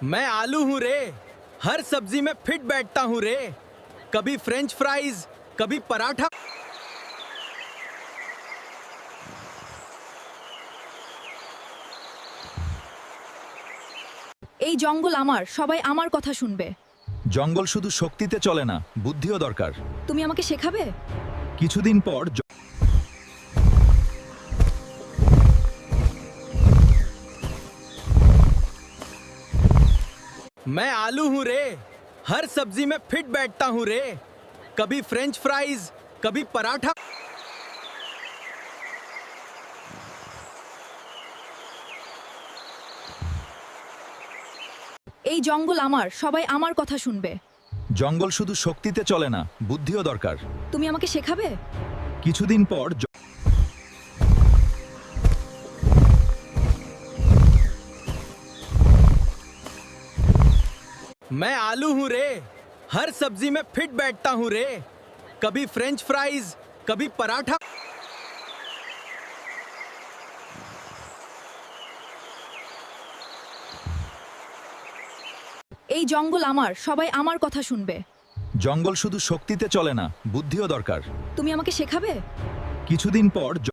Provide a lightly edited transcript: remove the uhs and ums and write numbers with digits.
मैं आलू हूँ रे, हर सब्जी में फिट बैठता हूँ रे। कभी फ्रेंच फ्राइज, कभी पराठा। এই জঙ্গল আমার, সবাই আমার কথা শুনবে। জঙ্গল শুধু শক্তিতে চলে না, বুদ্ধিও দরকার। তুমি আমাকে শেখাবে? কিছুদিন পর मैं आलू हूँ रे, हर सब्जी में फिट बैठता हूँ रे। कभी फ्रेंच फ्राइज, कभी पराठा। এই জঙ্গল আমার, সবাই আমার কথা শুনবে। জঙ্গল শুধু শক্তিতে চলে না, বুদ্ধিও দরকার। তুমি আমাকে শেখাবে? কিছুদিন পর मैं आलू हूँ रे, हर सब्जी में फिट बैठता हूँ रे। कभी फ्रेंच फ्राइज, कभी पराठा। এই জঙ্গল আমার, সবাই আমার কথা শুনবে। জঙ্গল শুধু শক্তিতে চলে না, বুদ্ধিও দরকার। তুমি আমাকে শেখাবে? কিছুদিন পর